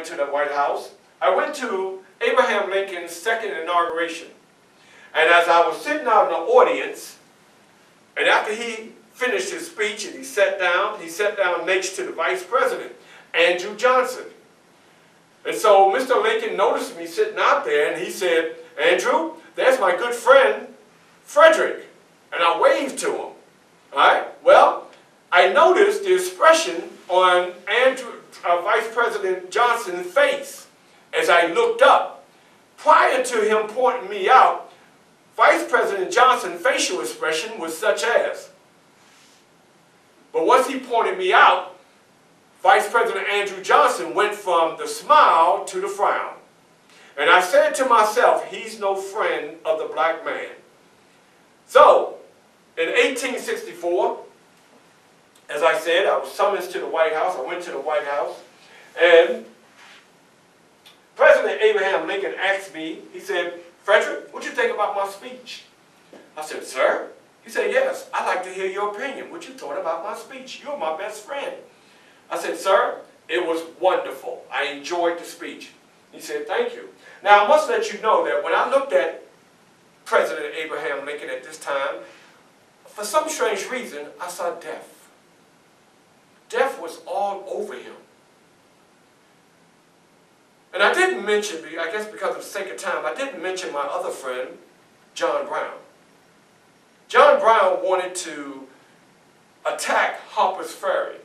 went to the White House, I went to Abraham Lincoln's second inauguration. And as I was sitting out in the audience, and after he finished his speech and he sat down next to the Vice President, Andrew Johnson. And so Mr. Lincoln noticed me sitting out there, and he said, "Andrew, there's my good friend, Frederick." And I waved to him. All right? Well, I noticed the expression on Vice President Johnson's face as I looked up. Prior to him pointing me out, Vice President Johnson's facial expression was such as. But once he pointed me out, Vice President Andrew Johnson went from the smile to the frown. And I said to myself, he's no friend of the black man. So, in 1864, as I said, I was summoned to the White House. I went to the White House, and President Abraham Lincoln asked me, he said, "Frederick, what do you think about my speech?" I said, "Sir?" He said, "Yes, I'd like to hear your opinion. What you thought about my speech? You're my best friend." I said, "Sir, it was wonderful. I enjoyed the speech." He said, "Thank you." Now, I must let you know that when I looked at President Abraham Lincoln at this time, for some strange reason, I saw death. Death was all over him. And I didn't mention, I guess because of the sake of time, I didn't mention my other friend, John Brown. John Brown wanted to attack Harper's Ferry.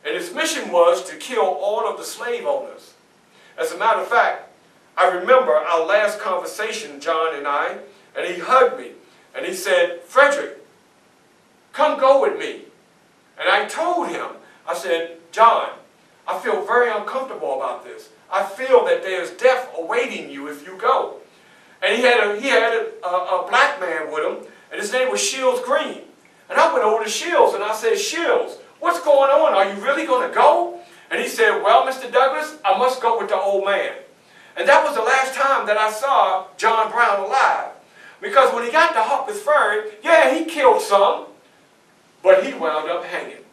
And his mission was to kill all of the slave owners. As a matter of fact, I remember our last conversation, John and I, and he hugged me. And he said, "Frederick, come go with me." And I told him, I said, "John, I feel very uncomfortable about this. I feel that there's death awaiting you if you go." And he had a black man with him, and his name was Shields Green. And I went over to Shields and I said, "Shields, what's going on? Are you really going to go?" And he said, "Well, Mr. Douglas, I must go with the old man." And that was the last time that I saw John Brown alive. Because when he got to Harper's Ferry, yeah, he killed some, but he wound up hanging.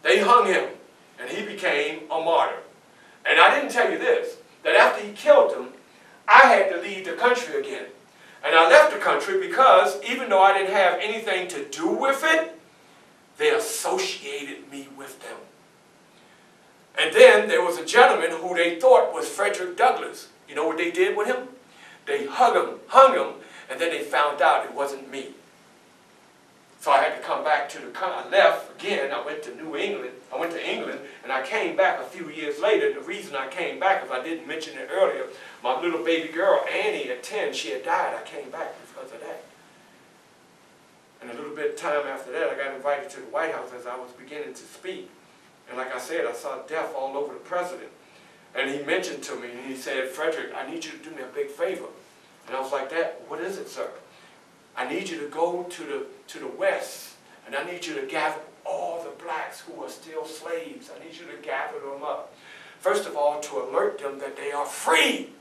They hung him, and he became a martyr. And I didn't tell you this, that after he killed them, I had to leave the country again. And I left the country because even though I didn't have anything to do with it, they associated me with them. And then there was a gentleman who they thought was Frederick Douglass. You know what they did with him? They hung him, and then they found out it wasn't me. So I had to come back to the country. I left again. I went to England, and I came back a few years later. The reason I came back, if I didn't mention it earlier, my little baby girl, Annie, at 10, she had died. I came back because of that. And a little bit of time after that, I got invited to the White House as I was beginning to speak. And like I said, I saw death all over the president. And he mentioned to me, and he said, "Frederick, I need you to do me a big favor." And I was like, "What is it, sir?" "I need you to go to the West, and I need you to gather all the blacks who are still slaves. I need you to gather them up. First of all, to alert them that they are free."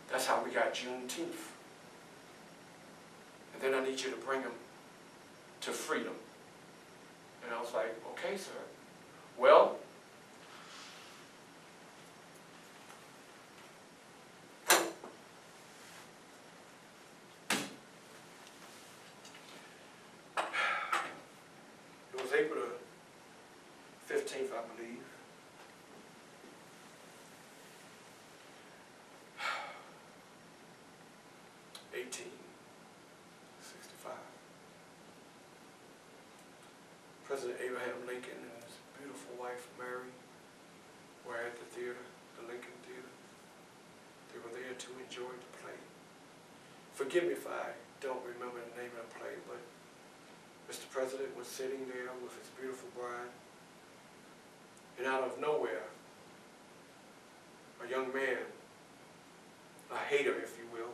That's how we got Juneteenth. "And then I need you to bring them to freedom." And I was like, "Okay, sir." Well, it was April the 15th, I believe. President Abraham Lincoln and his beautiful wife, Mary, were at the theater, the Lincoln Theater. They were there to enjoy the play. Forgive me if I don't remember the name of the play, but Mr. President was sitting there with his beautiful bride, and out of nowhere, a young man, a hater, if you will,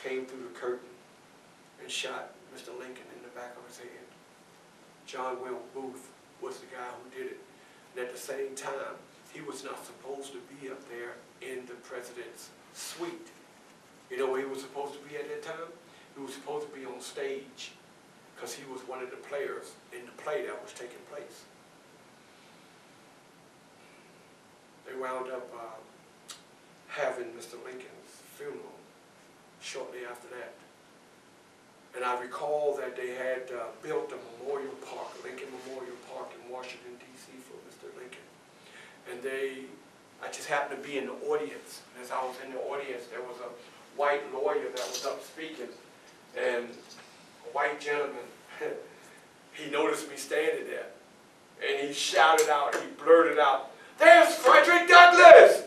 came through the curtain and shot Mr. Lincoln in the back of his head. John Will Booth was the guy who did it. And at the same time, he was not supposed to be up there in the president's suite. You know where he was supposed to be at that time? He was supposed to be on stage because he was one of the players in the play that was taking place. They wound up having Mr. Lincoln's funeral shortly after that. And I recall that they had built a memorial park, Lincoln Memorial Park in Washington, D.C. for Mr. Lincoln. And I just happened to be in the audience. And as I was in the audience, there was a white lawyer that was up speaking. And a white gentleman, he noticed me standing there. And he shouted out, he blurted out, "There's Frederick Douglass!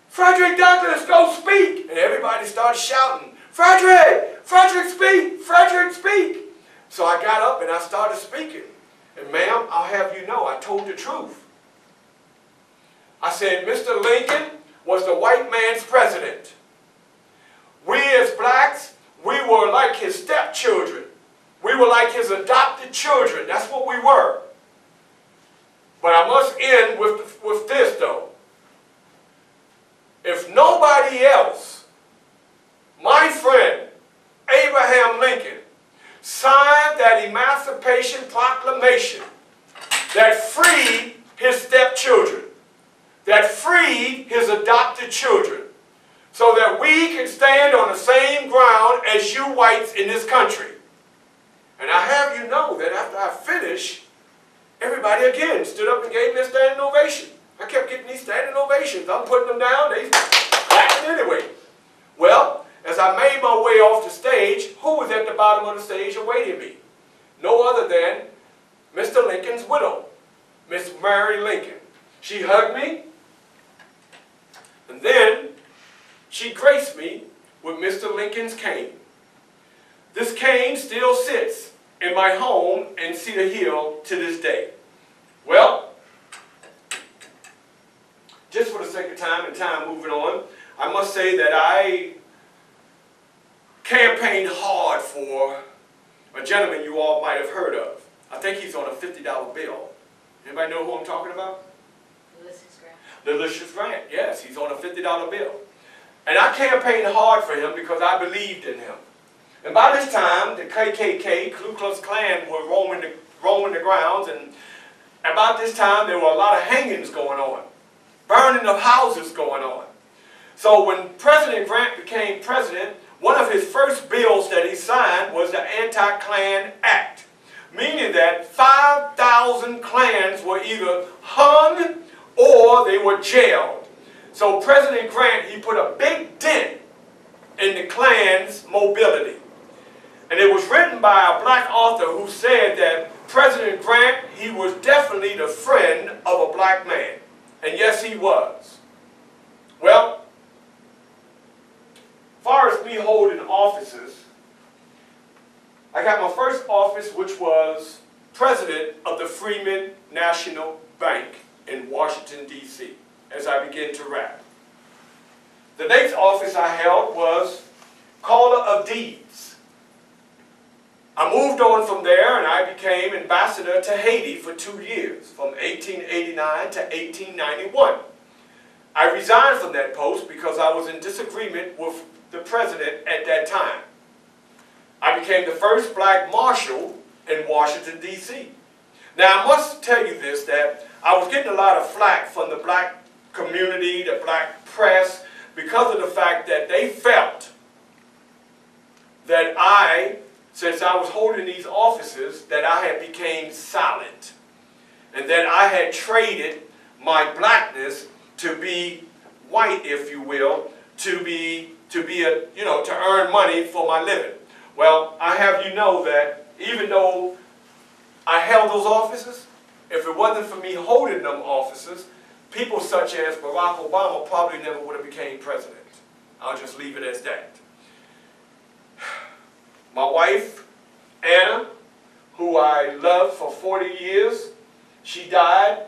Frederick Douglass, go speak!" And everybody started shouting, "Frederick! Frederick, speak! Frederick, speak!" So I got up and I started speaking. And ma'am, I'll have you know, I told the truth. I said, Mr. Lincoln was the white man's president. We as blacks, we were like his stepchildren. We were like his adopted children. That's what we were. But I must end with this though. If nobody else, my friend Abraham Lincoln signed that Emancipation Proclamation that freed his stepchildren, that freed his adopted children, so that we can stand on the same ground as you whites in this country. And I have you know that after I finished, everybody again stood up and gave me a standing ovation. I kept getting these standing ovations. I'm putting them down, they clapping anyway. Well, as I made my way off the stage, who was at the bottom of the stage awaiting me? No other than Mr. Lincoln's widow, Miss Mary Lincoln. She hugged me, and then she graced me with Mr. Lincoln's cane. This cane still sits in my home in Cedar Hill to this day. Well, just for the sake of time and time moving on, I must say that I campaigned hard for a gentleman you all might have heard of. I think he's on a $50 bill. Anybody know who I'm talking about? Ulysses Grant. Ulysses Grant, yes, he's on a $50 bill. And I campaigned hard for him because I believed in him. And by this time, the KKK, Ku Klux Klan, were roaming the grounds, and about this time there were a lot of hangings going on, burning of houses going on. So when President Grant became president, one of his first bills that he signed was the Anti-Klan Act, meaning that 5,000 Klans were either hung or they were jailed. So President Grant, he put a big dent in the Klan's mobility. And it was written by a black author who said that President Grant, he was definitely the friend of a black man. And yes, he was. Well, as far as me holding offices, I got my first office, which was president of the Freeman National Bank in Washington, D.C., as I began to rap. The next office I held was Caller of Deeds. I moved on from there and I became ambassador to Haiti for 2 years, from 1889 to 1891. I resigned from that post because I was in disagreement with the president at that time. I became the first black marshal in Washington, D.C. Now, I must tell you this, that I was getting a lot of flack from the black community, the black press, because of the fact that they felt that since I was holding these offices, that I had become silent, and that I had traded my blackness to be white, if you will, to earn money for my living. Well, I have you know that even though I held those offices, if it wasn't for me holding them offices, people such as Barack Obama probably never would have became president. I'll just leave it as that. My wife, Anna, who I loved for 40 years, she died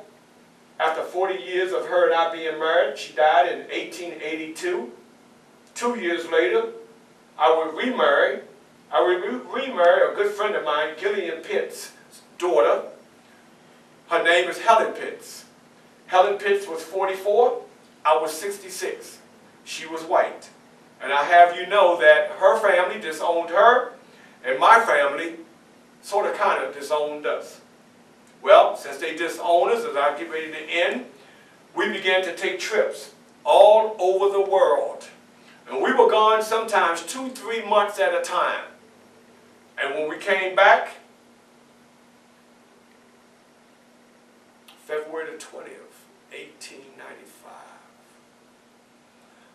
after 40 years of her and I being married. She died in 1882. 2 years later, I would remarry. I would remarry a good friend of mine, Gillian Pitt's daughter. Her name is Helen Pitts. Helen Pitts was 44. I was 66. She was white. And I have you know that her family disowned her, and my family sort of kind of disowned us. Well, since they disowned us, as I get ready to end, we began to take trips all over the world. And we were gone sometimes 2-3 months at a time. And when we came back, February the 20th, 1895,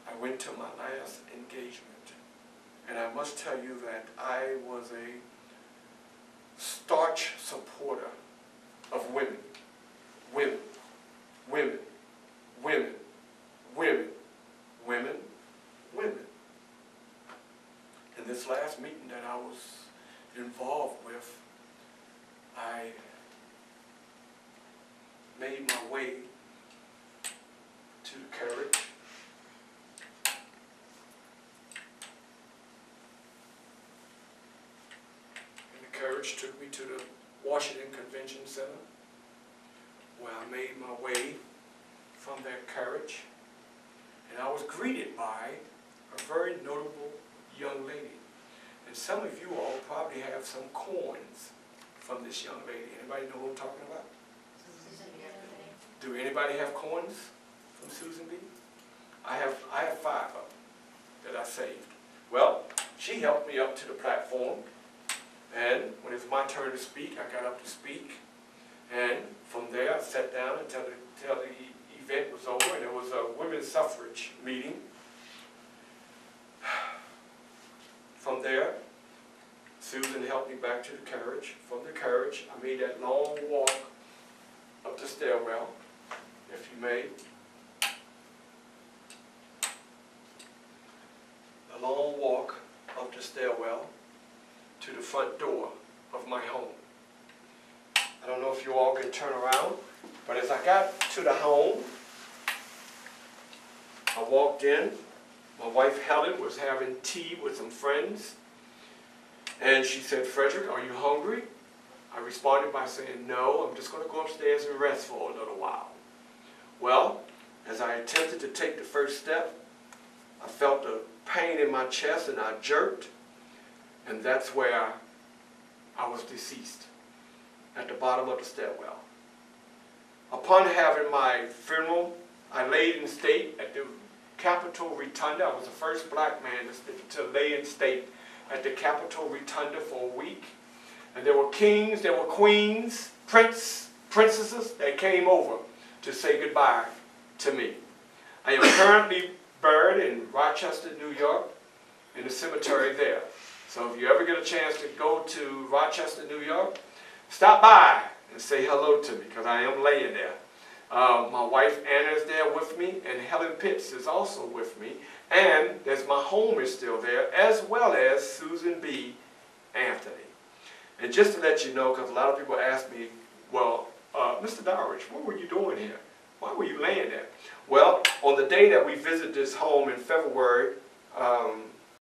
I went to my last engagement. And I must tell you that I was a staunch supporter of women. Women, women, women, women, women, women. In this last meeting that I was involved with, I made my way to the carriage. And the carriage took me to the Washington Convention Center, where I made my way from that carriage, and I was greeted by a very notable young lady. And some of you all probably have some coins from this young lady. Anybody know who I'm talking about? Do anybody have coins from Susan B? I have 5 of them that I saved. Well, she helped me up to the platform, and when it was my turn to speak, I got up to speak. And from there, I sat down until the event was over, and it was a women's suffrage meeting. From there, Susan helped me back to the carriage. From the carriage, I made that long walk up the stairwell, if you may. A long walk up the stairwell to the front door of my home. I don't know if you all can turn around, but as I got to the home, I walked in. My wife Helen was having tea with some friends, and she said, "Frederick, are you hungry?" I responded by saying, "No, I'm just going to go upstairs and rest for a little while." Well, as I attempted to take the first step, I felt a pain in my chest and I jerked, and that's where I was deceased, at the bottom of the stairwell. Upon having my funeral, I laid in state at the Capitol Rotunda. I was the first black man to lay in state at the Capitol Rotunda for a week. And there were kings, there were queens, princesses that came over to say goodbye to me. I am currently buried in Rochester, New York, in the cemetery there. So if you ever get a chance to go to Rochester, New York, stop by and say hello to me, because I am laying there. My wife Anna is there with me, and Helen Pitts is also with me, and there's my home is still there, as well as Susan B. Anthony. And just to let you know, because a lot of people ask me, well, Mr. Dowridge, what were you doing here? Why were you laying there? Well, on the day that we visited this home in February